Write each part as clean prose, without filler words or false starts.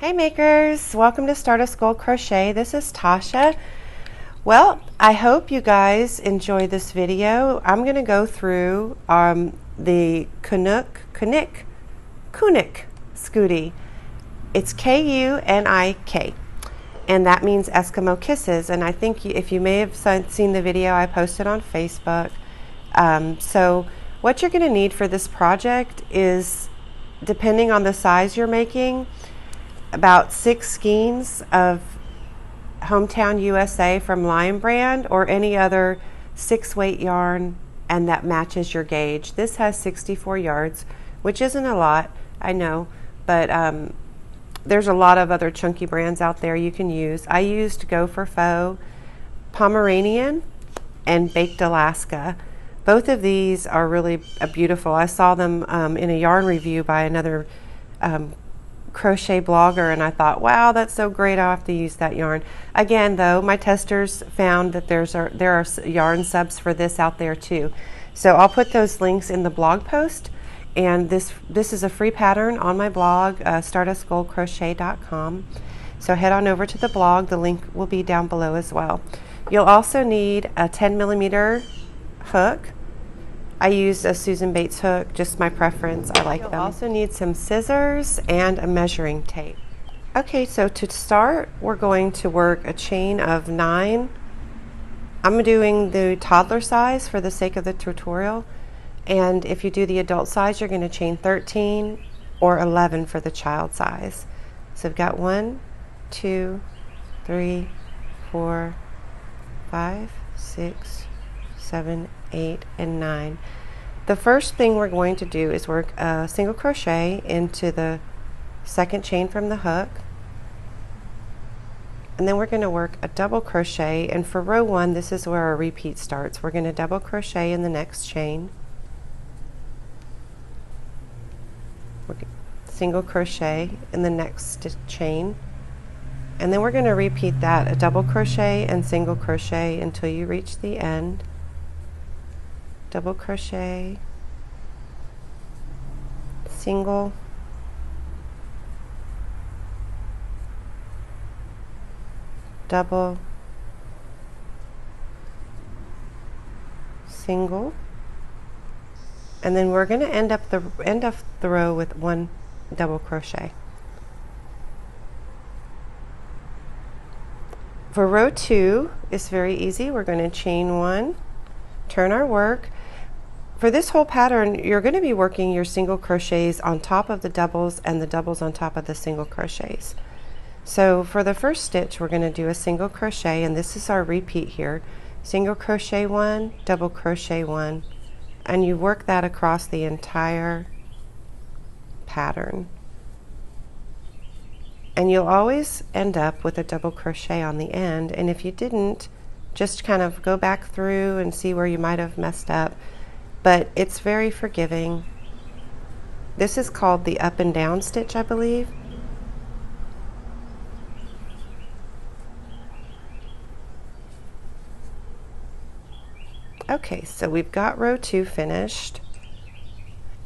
Hey makers, welcome to Stardust Gold Crochet. This is Tasha. Well, I hope you guys enjoy this video. I'm going to go through the Kunik Scoodie. It's Kunik, and that means Eskimo Kisses. And I think if you may have seen the video I posted on Facebook. So what you're going to need for this project is, depending on the size you're making, about 6 skeins of Hometown USA from Lion Brand or any other 6-weight yarn, and that matches your gauge. This has 64 yards, which isn't a lot, I know, but there's a lot of other chunky brands out there you can use. I used Go for Faux, Pomeranian, and Baked Alaska. Both of these are really beautiful. I saw them in a yarn review by another crochet blogger, and I thought, wow, that's so great, I'll have to use that yarn. Again though, my testers found that there are yarn subs for this out there too. So I'll put those links in the blog post, and this is a free pattern on my blog, stardustgoldcrochet.com. So head on over to the blog, the link will be down below as well. You'll also need a 10mm hook. I used a Susan Bates hook, just my preference. I like them. You'll also need some scissors and a measuring tape. Okay, so to start, we're going to work a chain of 9. I'm doing the toddler size for the sake of the tutorial, and if you do the adult size, you're going to chain 13 or 11 for the child size. So I've got 1, 2, 3, 4, 5, 6, 7, 8, and 9. The first thing we're going to do is work a single crochet into the second chain from the hook, and then we're going to work a double crochet, and for row 1 this is where our repeat starts. We're going to double crochet in the next chain, single crochet in the next chain, and then we're going to repeat that, a double crochet and single crochet until you reach the end. Double crochet, single, double, single, and then we're going to end up the row with 1 double crochet. For row 2, it's very easy. We're going to chain 1, turn our work. For this whole pattern, you're going to be working your single crochets on top of the doubles and the doubles on top of the single crochets. So for the first stitch, we're going to do a single crochet, and this is our repeat here. Single crochet 1, double crochet 1, and you work that across the entire pattern. And you'll always end up with a double crochet on the end, and if you didn't, just kind of go back through and see where you might have messed up. But it's very forgiving. This is called the up and down stitch, I believe. Okay, so we've got row 2 finished.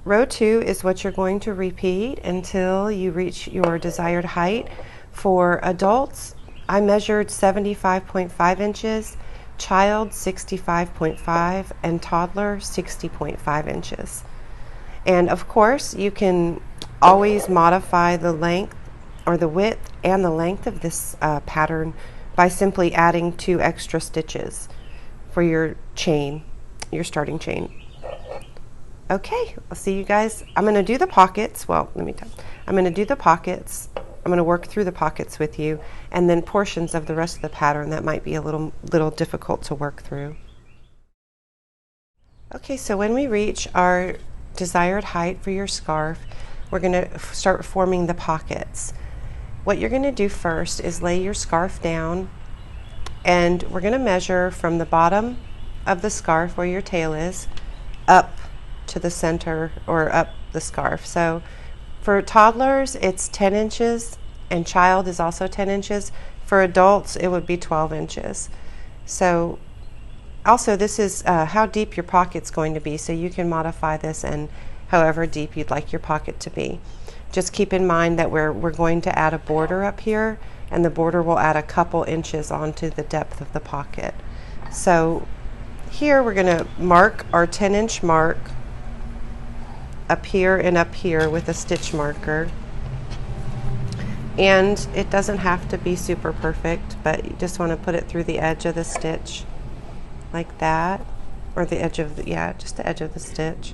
Row 2 is what you're going to repeat until you reach your desired height. For adults, I measured 75.5 inches, child 65.5, and toddler 60.5 inches. And of course, you can always modify the length or the width and the length of this pattern by simply adding 2 extra stitches for your chain, your starting chain. Okay, I'll see you guys. I'm going to do the pockets. Well, let me tell you. I'm going to do the pockets. I'm going to work through the pockets with you, and then portions of the rest of the pattern that might be a little difficult to work through. Okay, so when we reach our desired height for your scarf, we're going to start forming the pockets. What you're going to do first is lay your scarf down, and we're going to measure from the bottom of the scarf where your tail is up to the center, or up the scarf. So for toddlers, it's 10 inches, and child is also 10 inches. For adults, it would be 12 inches. So also, this is how deep your pocket's going to be, so you can modify this and however deep you'd like your pocket to be. Just keep in mind that we're going to add a border up here, and the border will add a couple inches onto the depth of the pocket. So here we're going to mark our 10-inch mark up here and up here with a stitch marker. And it doesn't have to be super perfect, but you just want to put it through the edge of the stitch like that, or the edge of the, yeah, just the edge of the stitch,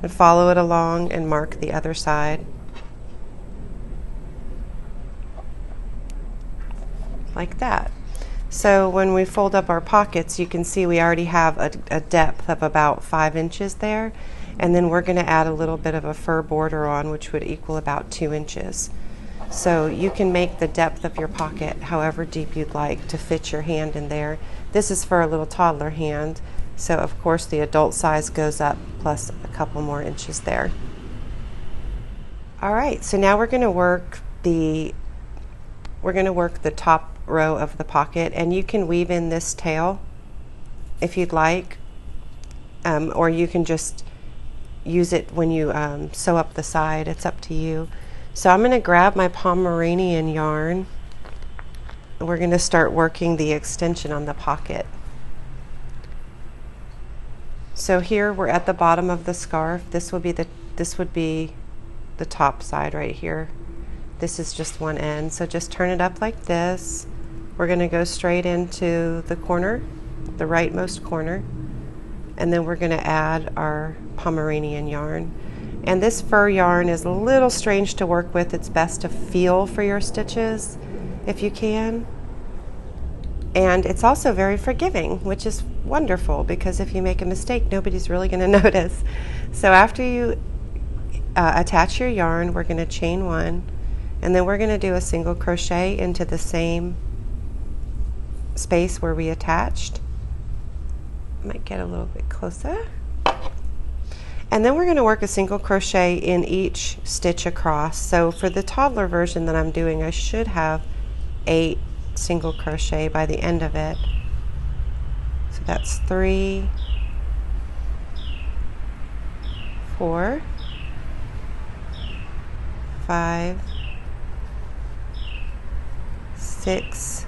and follow it along and mark the other side like that. So when we fold up our pockets, you can see we already have a depth of about 5 inches there, and then we're going to add a little bit of a fur border on, which would equal about 2 inches. So you can make the depth of your pocket however deep you'd like to fit your hand in there. This is for a little toddler hand, so of course the adult size goes up plus a couple more inches there. All right, so now we're going to work the top row of the pocket, and you can weave in this tail if you'd like, or you can just use it when you sew up the side. It's up to you. So I'm going to grab my Pomeranian yarn, and we're going to start working the extension on the pocket. So here we're at the bottom of the scarf. This would be the top side right here. This is just one end, so just turn it up like this. We're going to go straight into the corner, the rightmost corner, and then we're going to add our Pomeranian yarn. And this fur yarn is a little strange to work with. It's best to feel for your stitches if you can. And it's also very forgiving, which is wonderful, because if you make a mistake, nobody's really going to notice. So after you attach your yarn, we're going to chain one, and then we're going to do a single crochet into the same space where we attached. Might get a little bit closer. And then we're going to work a single crochet in each stitch across. So for the toddler version that I'm doing, I should have 8 single crochet by the end of it. So that's 3, 4, 5, 6,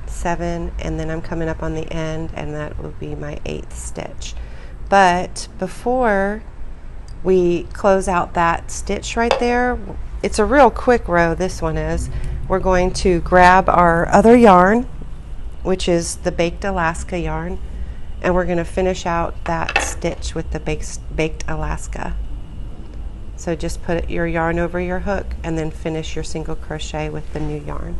7, and then I'm coming up on the end, and that will be my 8th stitch. But before we close out that stitch right there, it's a real quick row, this one is. We're going to grab our other yarn, which is the Baked Alaska yarn, and we're going to finish out that stitch with the Baked Alaska. So just put your yarn over your hook and then finish your single crochet with the new yarn.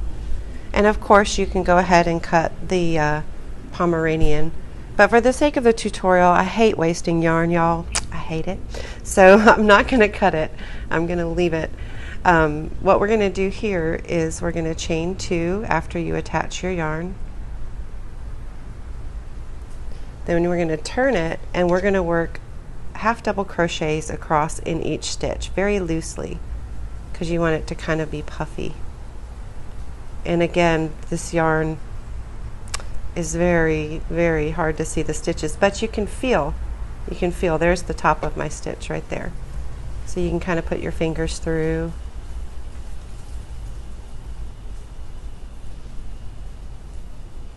And of course you can go ahead and cut the Pomeranian. But for the sake of the tutorial, I hate wasting yarn, y'all. I hate it. So I'm not going to cut it. I'm going to leave it. What we're going to do here is we're going to chain 2 after you attach your yarn. Then we're going to turn it, and we're going to work half double crochets across in each stitch, very loosely, because you want it to kind of be puffy. And again, this yarn is very, very hard to see the stitches, but you can feel there's the top of my stitch right there. So you can kind of put your fingers through.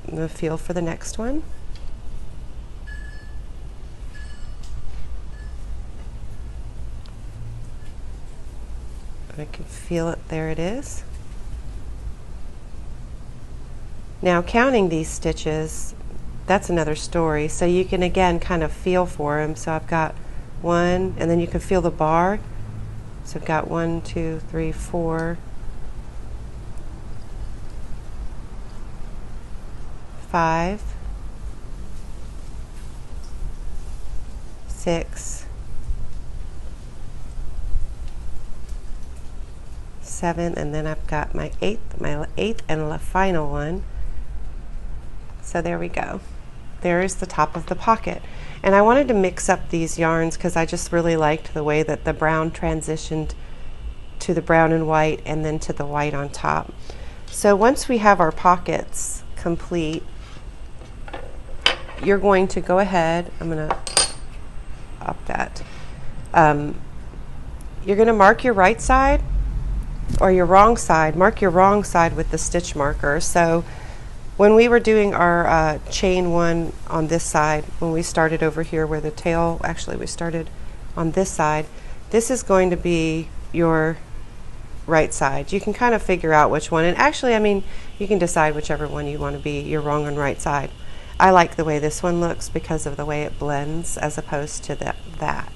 I'm going to feel for the next one. I can feel it, there it is. Now counting these stitches, that's another story. So you can again kind of feel for them. So I've got 1, and then you can feel the bar. So I've got 1, 2, 3, 4, 5, 6, 7, and then I've got my eighth and final one. So there we go. There is the top of the pocket. And I wanted to mix up these yarns because I just really liked the way that the brown transitioned to the brown and white, and then to the white on top. So once we have our pockets complete, you're going to go ahead, pop that. You're going to mark your right side or your wrong side. Mark your wrong side with the stitch marker. So when we were doing our chain one on this side, when we started over here where the tail, actually we started on this side, this is going to be your right side. You can kind of figure out which one, and actually, I mean, you can decide whichever one you want to be your wrong and right side. I like the way this one looks because of the way it blends as opposed to that.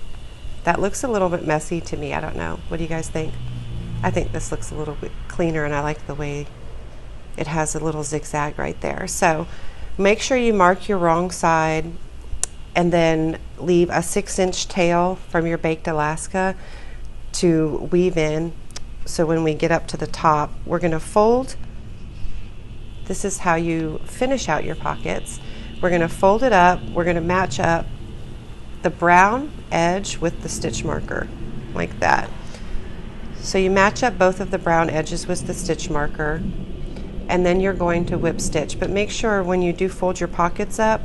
That looks a little bit messy to me. I don't know. What do you guys think? I think this looks a little bit cleaner, and I like the way it has a little zigzag right there. So make sure you mark your wrong side and then leave a 6-inch tail from your baked Alaska to weave in. So when we get up to the top, we're going to fold. This is how you finish out your pockets. We're going to fold it up. We're going to match up the brown edge with the stitch marker like that. So you match up both of the brown edges with the stitch marker, and then you're going to whip stitch. But make sure when you do fold your pockets up,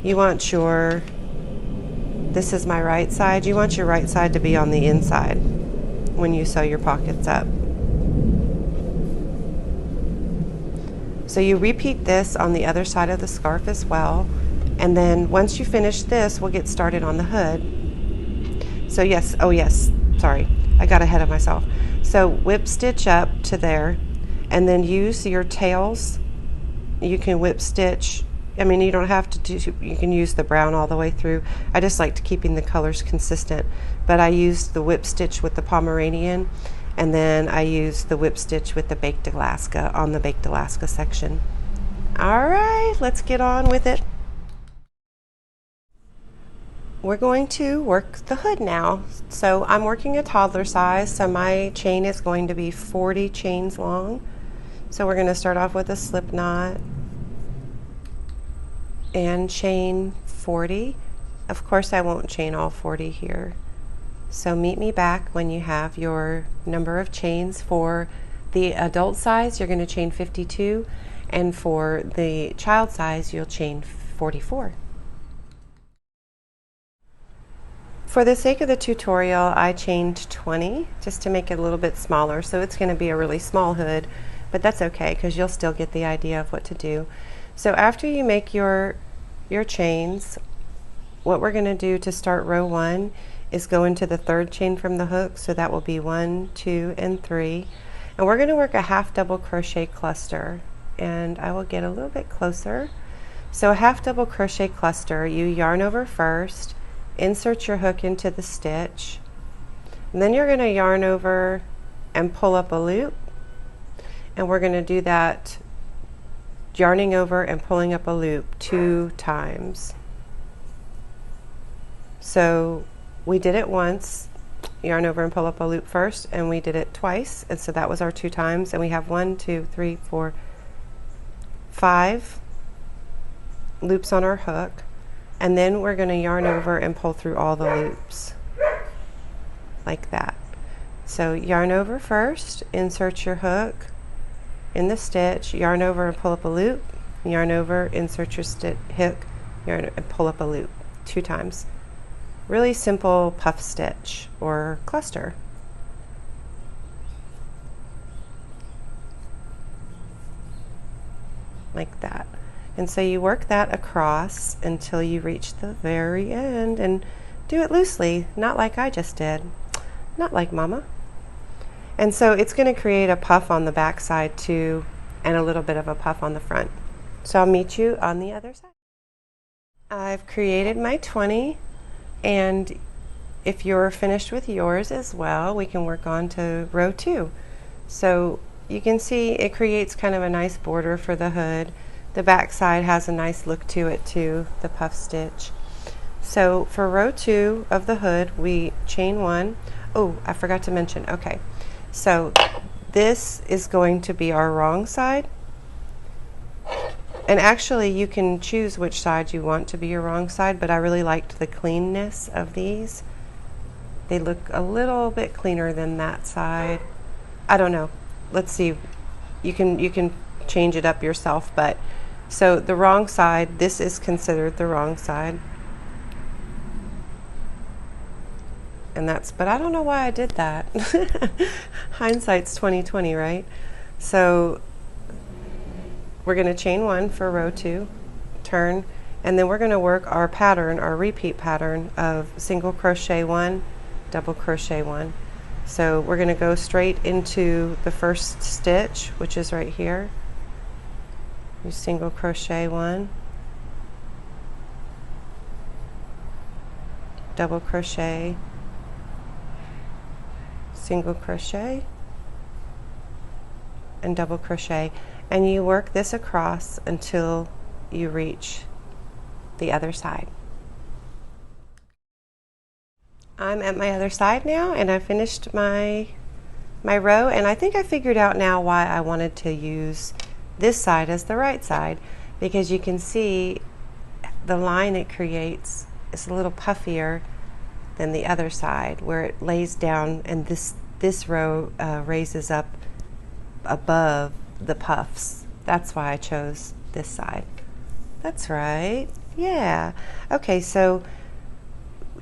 you want your, this is my right side, you want your right side to be on the inside when you sew your pockets up. So you repeat this on the other side of the scarf as well, and then once you finish this, we'll get started on the hood. So yes, oh yes, sorry, I got ahead of myself. So whip stitch up to there, and then use your tails. You can whip stitch, I mean, you don't have to do, you can use the brown all the way through. I just like keeping the colors consistent, but I used the whip stitch with the Pomeranian, and then I used the whip stitch with the baked Alaska on the baked Alaska section. All right, let's get on with it. We're going to work the hood now. So I'm working a toddler size, so my chain is going to be 40 chains long. So we're going to start off with a slip knot and chain 40. Of course, I won't chain all 40 here. So meet me back when you have your number of chains. For the adult size, you're going to chain 52, and for the child size, you'll chain 44. For the sake of the tutorial, I chained 20 just to make it a little bit smaller, so it's going to be a really small hood, but that's okay because you'll still get the idea of what to do. So after you make your chains, what we're going to do to start row 1 is go into the 3rd chain from the hook, so that will be 1, 2, and 3, and we're going to work a half double crochet cluster, and I will get a little bit closer. So a half double crochet cluster, you yarn over first, insert your hook into the stitch, and then you're going to yarn over and pull up a loop, and we're going to do that yarning over and pulling up a loop 2 times. So we did it once, yarn over and pull up a loop first, and we did it twice, and so that was our 2 times, and we have 1, 2, 3, 4, 5 loops on our hook, and then we're going to yarn over and pull through all the loops like that. So yarn over first, insert your hook in the stitch, yarn over and pull up a loop, yarn over, insert your hook, yarn and pull up a loop 2 times. Really simple puff stitch or cluster. Like that. And so you work that across until you reach the very end, and do it loosely, not like I just did, not like Mama. And so it's going to create a puff on the back side too, and a little bit of a puff on the front. So I'll meet you on the other side. I've created my 20, and if you're finished with yours as well, we can work on to row 2. So you can see it creates kind of a nice border for the hood. The back side has a nice look to it too, the puff stitch. So for row 2 of the hood, we chain 1. Oh, I forgot to mention, okay. So this is going to be our wrong side. And actually you can choose which side you want to be your wrong side, but I really liked the cleanness of these. They look a little bit cleaner than that side. I don't know. Let's see. You can change it up yourself, but so the wrong side, this is considered the wrong side. And but I don't know why I did that. Hindsight's 20/20, right? So we're going to chain 1 for row 2, turn, and then we're going to work our pattern, our repeat pattern of single crochet 1, double crochet 1. So we're going to go straight into the first stitch, which is right here. You single crochet 1, double crochet, single crochet, and double crochet, and you work this across until you reach the other side. I'm at my other side now, and I finished my row, and I think I figured out now why I wanted to use this side as the right side, because you can see the line it creates is a little puffier than the other side, where it lays down, and this row raises up above the puffs. That's why I chose this side. That's right. Yeah. Okay, so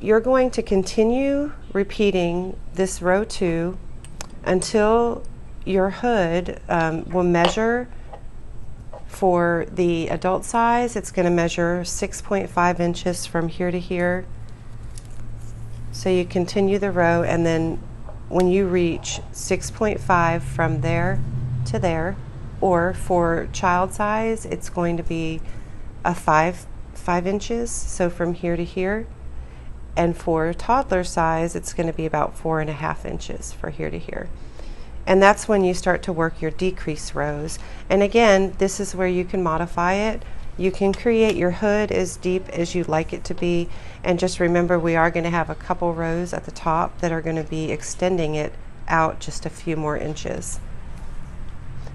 you're going to continue repeating this row 2 until your hood will measure. For the adult size, it's going to measure 6.5 inches from here to here. So you continue the row, and then when you reach 6.5 from there to there, or for child size, it's going to be a 5 inches, so from here to here. And for toddler size, it's going to be about 4.5 inches for here to here. And that's when you start to work your decrease rows. And again, this is where you can modify it. You can create your hood as deep as you'd like it to be. And just remember, we are going to have a couple rows at the top that are going to be extending it out just a few more inches.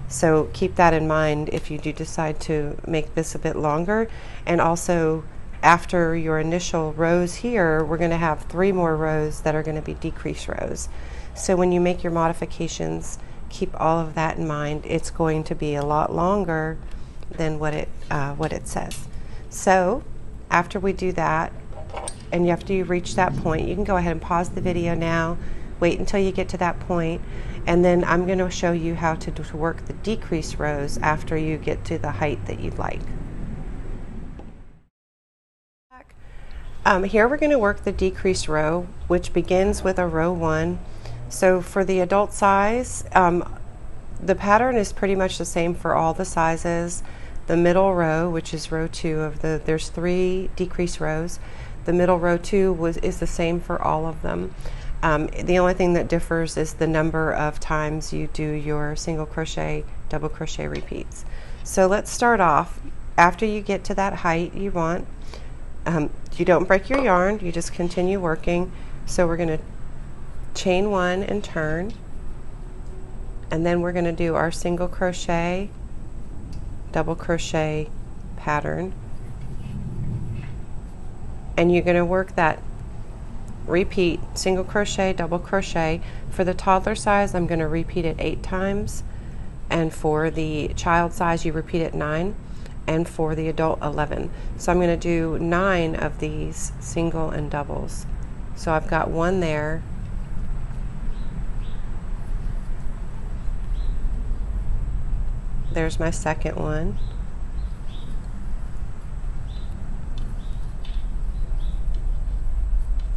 So keep that in mind if you do decide to make this a bit longer. And also, after your initial rows here, we're going to have 3 more rows that are going to be decrease rows. So when you make your modifications, keep all of that in mind. It's going to be a lot longer than what it says. So after we do that, and after you reach that point, you can go ahead and pause the video now, wait until you get to that point, and then I'm going to show you how to work the decrease rows after you get to the height that you'd like. Here we're going to work the decrease row, which begins with a row 1. So for the adult size, the pattern is pretty much the same for all the sizes. The middle row, which is row 2 of there's 3 decrease rows. The middle row 2 is the same for all of them. The only thing that differs is the number of times you do your single crochet, double crochet repeats. So let's start off. After you get to that height you want, you don't break your yarn, you just continue working. So we're going to chain 1 and turn, and then we're going to do our single crochet, double crochet pattern, and you're going to work that repeat single crochet, double crochet. For the toddler size, I'm going to repeat it 8 times, and for the child size you repeat it 9, and for the adult 11. So I'm going to do 9 of these single and doubles. So I've got 1 there, there's my second one,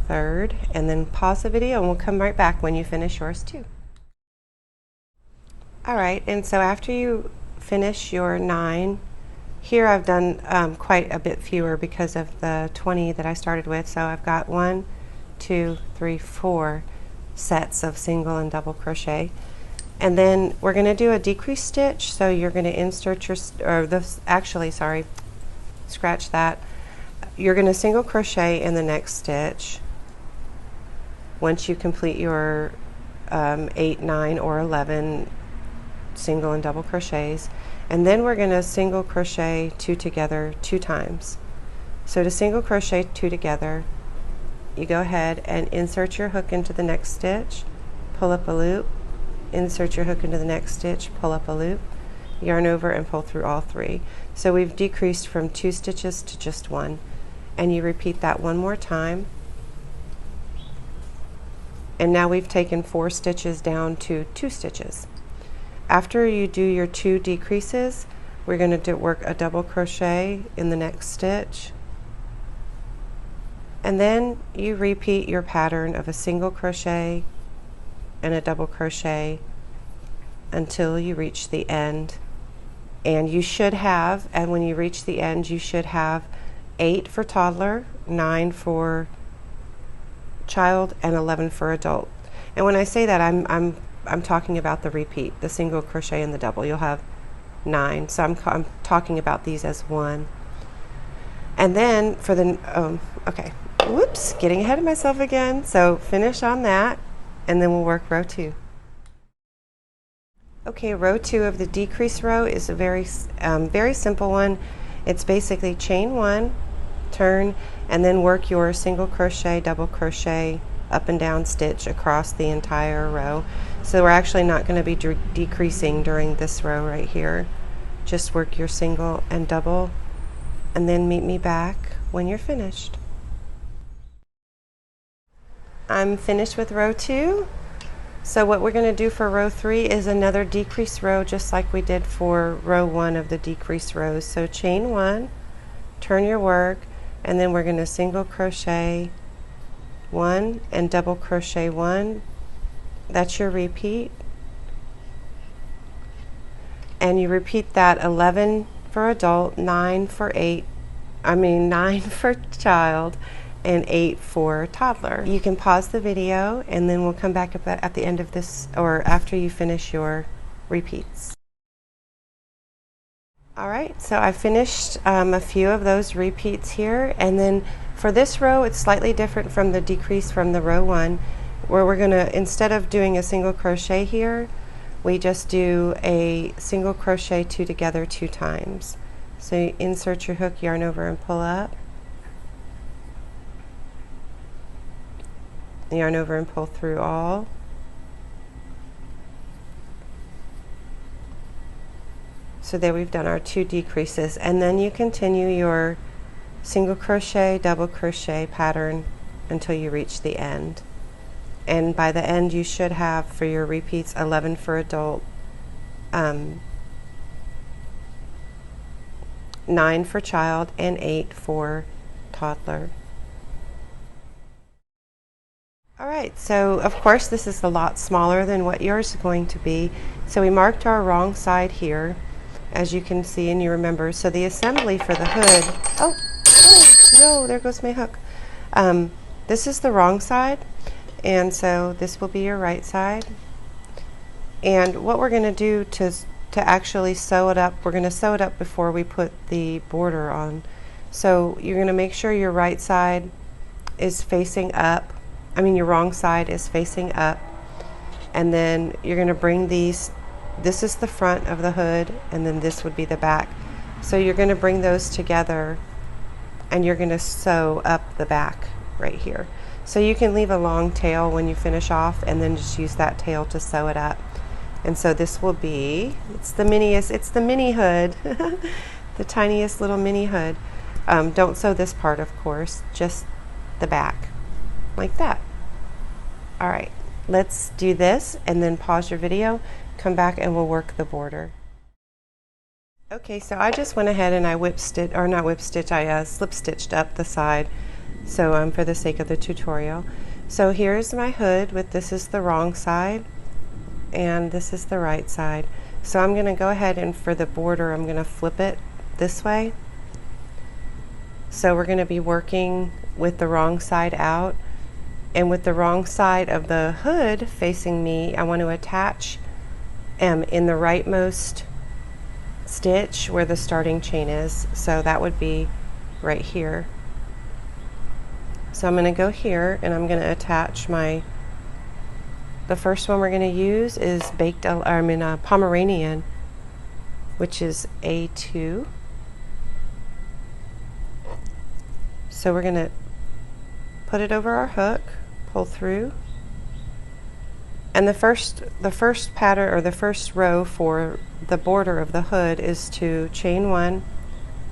third, and then pause the video and we'll come right back when you finish yours too. Alright, and so after you finish your 9, here I've done quite a bit fewer because of the 20 that I started with. So I've got 1, 2, 3, 4 sets of single and double crochet. And then we're going to do a decrease stitch. So you're going to insert your, scratch that. You're going to single crochet in the next stitch once you complete your 8, 9, or 11 single and double crochets. And then we're going to single crochet 2 together 2 times. So to single crochet 2 together, you go ahead and insert your hook into the next stitch, pull up a loop, insert your hook into the next stitch, pull up a loop, yarn over and pull through all 3. So we've decreased from 2 stitches to just 1. And you repeat that 1 more time. And now we've taken 4 stitches down to 2 stitches. After you do your 2 decreases, we're going to work a double crochet in the next stitch, and then you repeat your pattern of a single crochet and a double crochet until you reach the end. And you should have, and when you reach the end, you should have 8 for toddler, 9 for child, and 11 for adult. And when I say that, I'm talking about the repeat, the single crochet and the double. You'll have 9. So I'm talking about these as one. And then for the okay, whoops, getting ahead of myself again. So finish on that, and then we'll work row 2. Okay, row 2 of the decrease row is a very simple one. It's basically chain 1, turn, and then work your single crochet, double crochet, up and down stitch across the entire row. So we're actually not going to be decreasing during this row right here. Just work your single and double, and then meet me back when you're finished. I'm finished with row 2. So what we're going to do for row 3 is another decrease row, just like we did for row 1 of the decrease rows. So chain 1, turn your work, and then we're going to single crochet 1 and double crochet 1. That's your repeat. And you repeat that 11 for adult, 9 for child, and 8 for toddler. You can pause the video, and then we'll come back at the end of this, or after you finish your repeats. Alright, so I finished a few of those repeats here, and then for this row it's slightly different from the decrease from the row 1, where we're going to, instead of doing a single crochet here, we just do a single crochet 2 together 2 times. So you insert your hook, yarn over, and pull up, yarn over and pull through all, so there we've done our 2 decreases, and then you continue your single crochet, double crochet pattern until you reach the end. And by the end you should have, for your repeats, 11 for adult, 9 for child, and 8 for toddler. Alright, so of course this is a lot smaller than what yours is going to be. So we marked our wrong side here, as you can see and you remember. So the assembly for the hood, oh no, there goes my hook. This is the wrong side, and so this will be your right side. And what we're going to do to actually sew it up, we're going to sew it up before we put the border on. So you're going to make sure your right side is facing up, your wrong side is facing up, and then you're going to bring these, this is the front of the hood, and then this would be the back. So you're going to bring those together, and you're going to sew up the back right here. So you can leave a long tail when you finish off, and then just use that tail to sew it up. And so this will be, it's the mini hood, the tiniest little mini hood. Don't sew this part, of course, just the back, like that. Alright, let's do this, and then pause your video, come back, and we'll work the border. Okay, so I just went ahead and I slip stitched up the side, so for the sake of the tutorial. So here's my hood with, this is the wrong side, and this is the right side. So I'm going to go ahead, and for the border I'm going to flip it this way. So we're going to be working with the wrong side out, and with the wrong side of the hood facing me, I want to attach in the rightmost stitch where the starting chain is. So that would be right here. So I'm going to go here, and I'm going to attach the first one we're going to use is pomeranian, which is A2. So we're going to put it over our hook, pull through, and the first pattern, or the first row for the border of the hood, is to chain 1,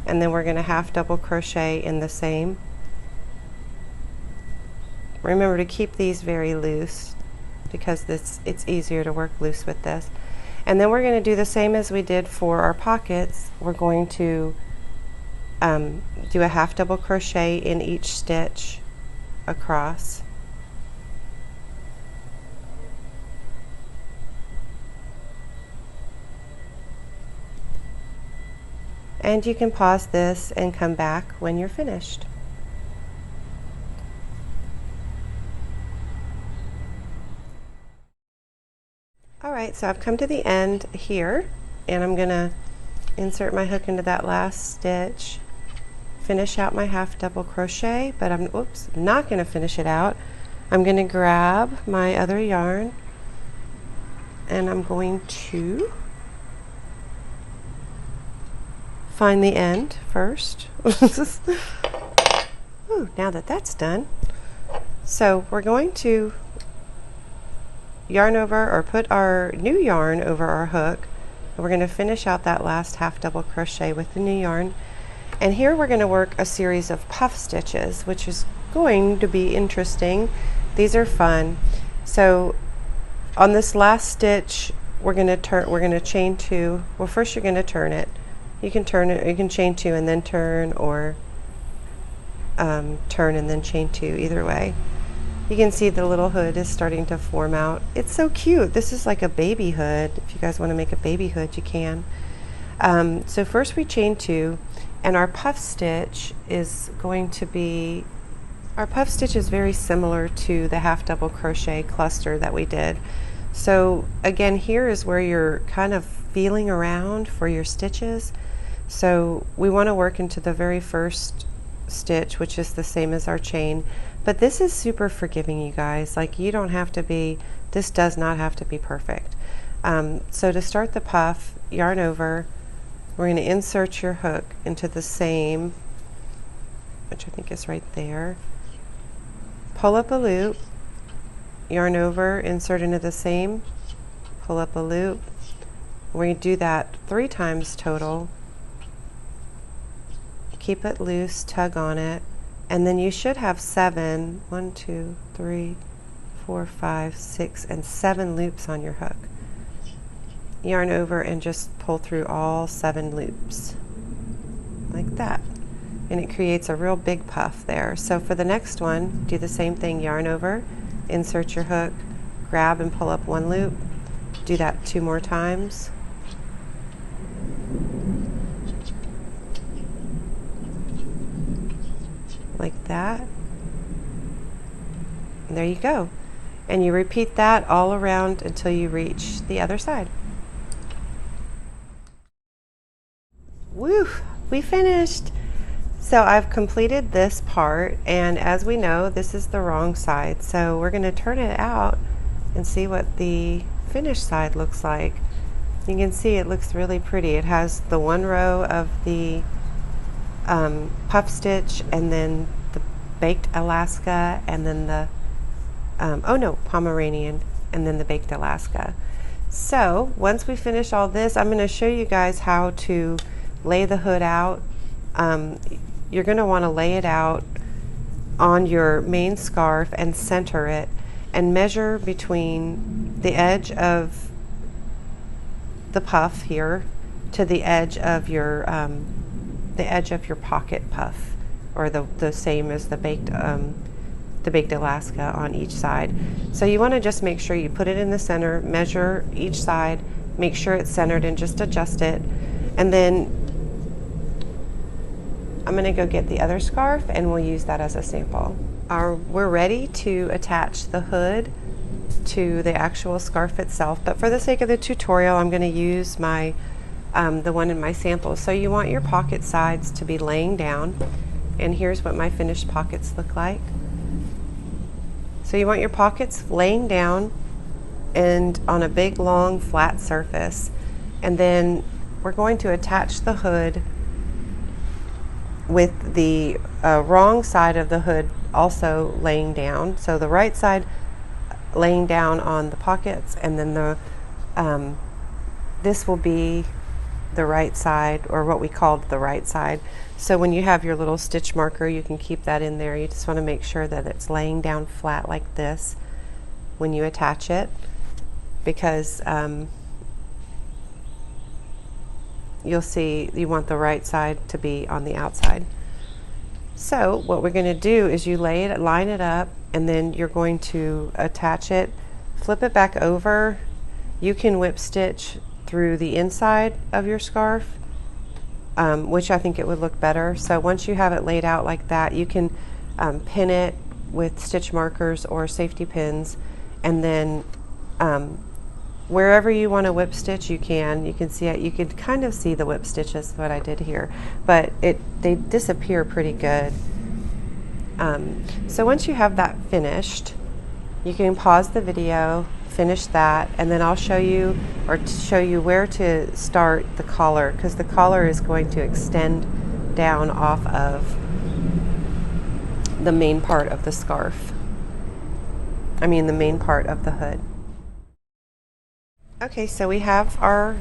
and then we're going to half double crochet in the same, Remember to keep these very loose because it's easier to work loose with this. And then we're going to do the same as we did for our pockets. We're going to do a half double crochet in each stitch across. And you can pause this and come back when you're finished. Alright, so I've come to the end here, and I'm going to insert my hook into that last stitch, finish out my half double crochet, but I'm not going to finish it out. I'm going to grab my other yarn, and I'm going to find the end first. Ooh, now that that's done, so we're going to yarn over, or put our new yarn over our hook, and we're going to finish out that last half double crochet with the new yarn. And here we're going to work a series of puff stitches, which is going to be interesting. These are fun. So on this last stitch, we're going to chain 2. Well, first you're going to turn it. You can turn it, or you can chain 2 and then turn, or turn and then chain 2, either way. You can see the little hood is starting to form out. It's so cute. This is like a baby hood. If you guys want to make a baby hood, you can. So first we chain 2, and our puff stitch is going to be, our puff stitch is very similar to the half double crochet cluster that we did. So again, here is where you're kind of feeling around for your stitches. So we want to work into the very first stitch, which is the same as our chain. But this is super forgiving, you guys. Like, you don't have to be, this does not have to be perfect. So to start the puff, yarn over, we're going to insert your hook into the same, which I think is right there. Pull up a loop, yarn over, insert into the same, pull up a loop. We're going to do that 3 times total. Keep it loose, tug on it, and then you should have 7, 1, 2, 3, 4, 5, 6, and 7 loops on your hook. Yarn over and just pull through all 7 loops, like that. And it creates a real big puff there. So for the next one, do the same thing, yarn over, insert your hook, grab and pull up 1 loop. Do that 2 more times. Like that. And there you go. And you repeat that all around until you reach the other side. Woo! We finished! So I've completed this part, and as we know, this is the wrong side. So we're going to turn it out and see what the finished side looks like. You can see it looks really pretty. It has the 1 row of the puff stitch, and then the baked Alaska, and then the pomeranian, and then the baked Alaska. So once we finish all this, I'm going to show you guys how to lay the hood out. You're going to want to lay it out on your main scarf and center it, and measure between the edge of the puff here to the edge of your pocket puff, or the same as the baked Alaska on each side. So you want to just make sure you put it in the center, measure each side, make sure it's centered, and just adjust it. And then I'm going to go get the other scarf, and we'll use that as a sample. We're ready to attach the hood to the actual scarf itself, but for the sake of the tutorial, I'm going to use my the one in my sample. So you want your pocket sides to be laying down, and here's what my finished pockets look like. So you want your pockets laying down and on a big long flat surface, and then we're going to attach the hood with the wrong side of the hood also laying down. So the right side laying down on the pockets, and then the this will be the right side, or what we called the right side. So when you have your little stitch marker, you can keep that in there. You just want to make sure that it's laying down flat like this when you attach it, because you'll see you want the right side to be on the outside. So what we're going to do is you line it up, and then you're going to attach it, flip it back over. You can whip stitch through the inside of your scarf, which I think it would look better. So once you have it laid out like that, you can pin it with stitch markers or safety pins, and then wherever you want to whip stitch, you can see it. You can kind of see the whip stitches, what I did here, but they disappear pretty good. So once you have that finished, you can pause the video, finish that, and then I'll show you where to start the collar, because the collar is going to extend down off of the main part of the scarf. I mean the main part of the hood. Okay, so we have our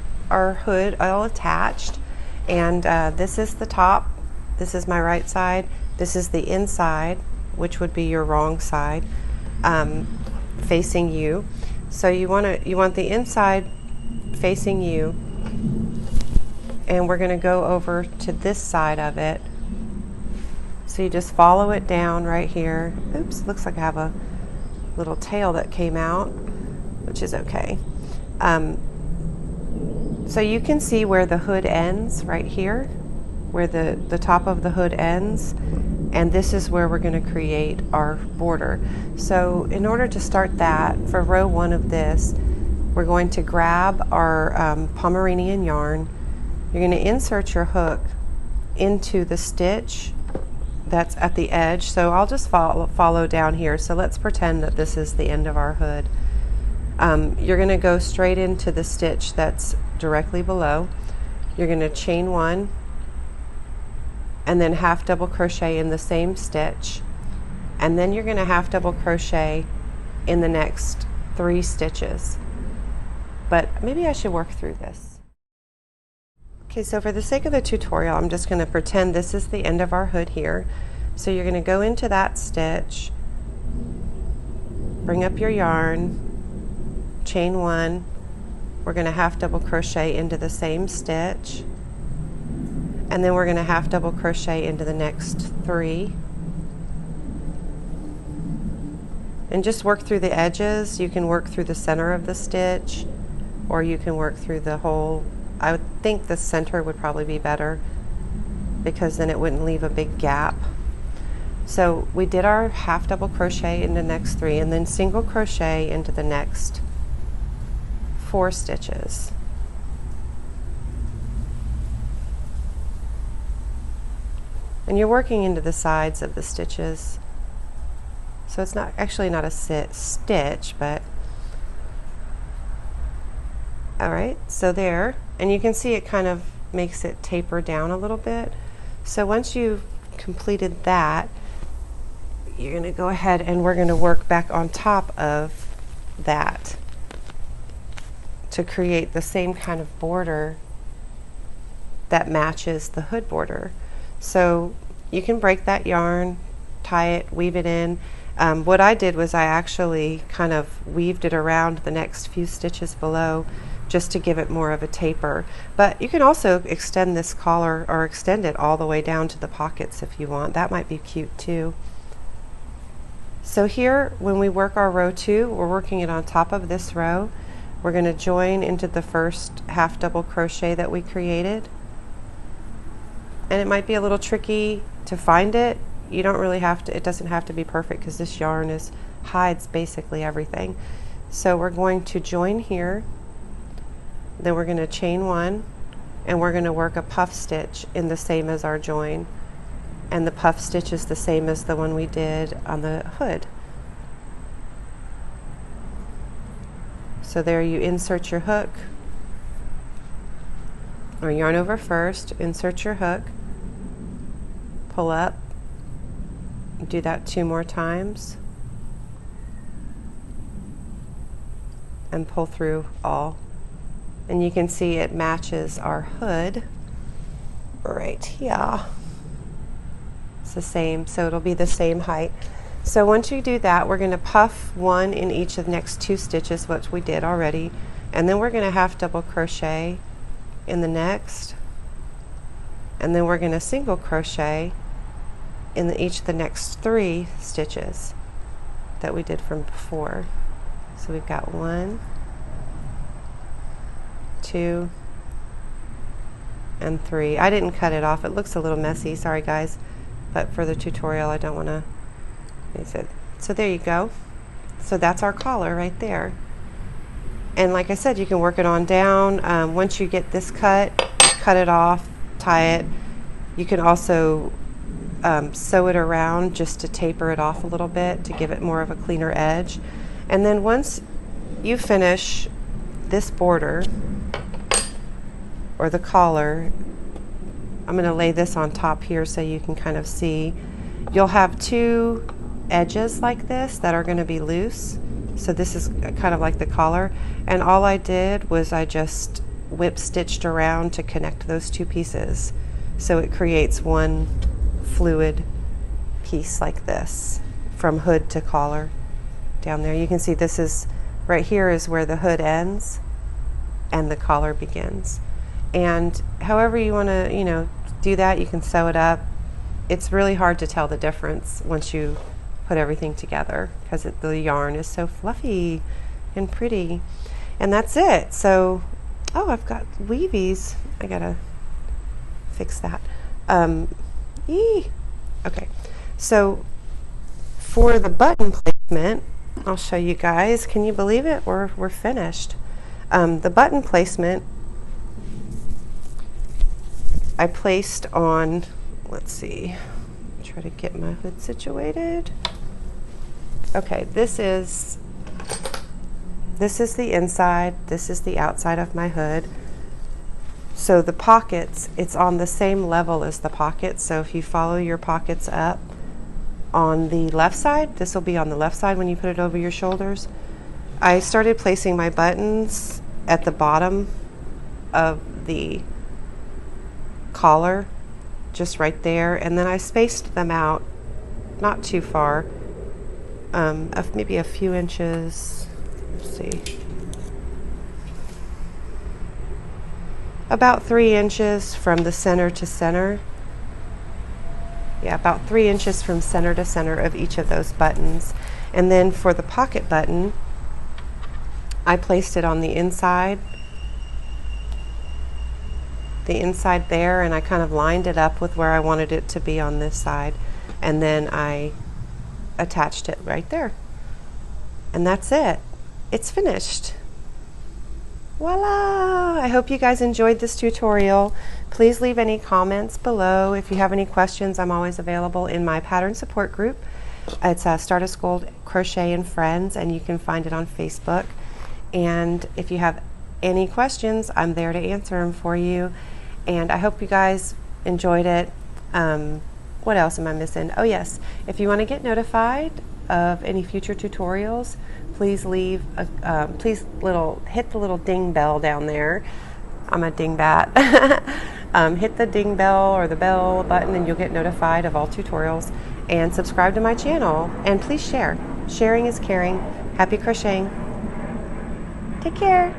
hood all attached, and this is the top, this is my right side, this is the inside, which would be your wrong side, facing you. So you want the inside facing you, and we're going to go over to this side of it. So you just follow it down right here. Oops, looks like I have a little tail that came out, which is okay. So you can see where the hood ends right here, where the top of the hood ends, and this is where we're going to create our border. So in order to start that, for row 1 of this, we're going to grab our pomeranian yarn. You're going to insert your hook into the stitch that's at the edge. So I'll just follow down here. So let's pretend that this is the end of our hood. You're going to go straight into the stitch that's directly below. You're going to chain 1 and then half double crochet in the same stitch, and then you're going to half double crochet in the next 3 stitches. But maybe I should work through this. Okay, so for the sake of the tutorial, I'm just going to pretend this is the end of our hood here. So you're going to go into that stitch, bring up your yarn, chain 1, we're going to half double crochet into the same stitch, and then we're going to half double crochet into the next 3, and just work through the edges. You can work through the center of the stitch, or you can work through the whole. I would think the center would probably be better, because then it wouldn't leave a big gap. So we did our half double crochet in the next 3, and then single crochet into the next 4 stitches. And you're working into the sides of the stitches, so it's not a stitch, but all right, so there, and you can see it kind of makes it taper down a little bit. So once you've completed that, you're going to go ahead and we're going to work back on top of that to create the same kind of border that matches the hood border. So you can break that yarn, tie it, weave it in. What I did was I actually kind of weaved it around the next few stitches below, just to give it more of a taper. But you can also extend this collar, or extend it all the way down to the pockets if you want. That might be cute too. So here, when we work our row 2, we're working it on top of this row. We're going to join into the first half double crochet that we created. And it might be a little tricky to find it. You don't really have to, it doesn't have to be perfect, because this yarn hides basically everything. So we're going to join here, then we're going to chain 1, and we're going to work a puff stitch in the same as our join. And the puff stitch is the same as the one we did on the hood. So there you insert your hook, or yarn over first, insert your hook, pull up, do that 2 more times, and pull through all. And you can see it matches our hood right here. It's the same, so it'll be the same height. So once you do that, we're going to puff one in each of the next 2 stitches, which we did already, and then we're going to half double crochet in the next, and then we're going to single crochet in each of the next 3 stitches that we did from before. So we've got 1, 2, and 3. I didn't cut it off. It looks a little messy. Sorry guys, but for the tutorial I don't want to miss it. So there you go. So that's our collar right there. And like I said, you can work it on down. Once you get this cut it off, tie it. You can also sew it around just to taper it off a little bit to give it more of a cleaner edge. And then once you finish this border or the collar, I'm going to lay this on top here so you can kind of see. You'll have 2 edges like this that are going to be loose. So this is kind of like the collar, and all I did was I just whip stitched around to connect those 2 pieces, so it creates one fluid piece like this from hood to collar down there. You can see this is right here is where the hood ends and the collar begins. And however you want to do that, you can sew it up. It's really hard to tell the difference once you put everything together because the yarn is so fluffy and pretty. And that's it. So, oh, I've got weavies. I gotta fix that. Okay, so for the button placement, I'll show you guys. Can you believe it? We're finished. The button placement I placed on, let's see, try to get my hood situated. Okay, this is the inside, this is the outside of my hood. So the pockets, it's on the same level as the pockets. So if you follow your pockets up on the left side, this will be on the left side when you put it over your shoulders. I started placing my buttons at the bottom of the collar, just right there, and then I spaced them out not too far, maybe a few inches. Let's see, about 3 inches from the center to center. Yeah, about 3 inches from center to center of each of those buttons. And then for the pocket button, I placed it on the inside there, and I kind of lined it up with where I wanted it to be on this side, and then I attached it right there. And that's it. It's finished. Voila! I hope you guys enjoyed this tutorial. Please leave any comments below. If you have any questions, I'm always available in my pattern support group. It's Stardust Gold Crochet and Friends, and you can find it on Facebook. And if you have any questions, I'm there to answer them for you. And I hope you guys enjoyed it. What else am I missing? Oh yes, if you want to get notified of any future tutorials, please leave hit the little ding bell down there. I'm a dingbat. Hit the ding bell or the bell button and you'll get notified of all tutorials. And subscribe to my channel. And please share. Sharing is caring. Happy crocheting. Take care.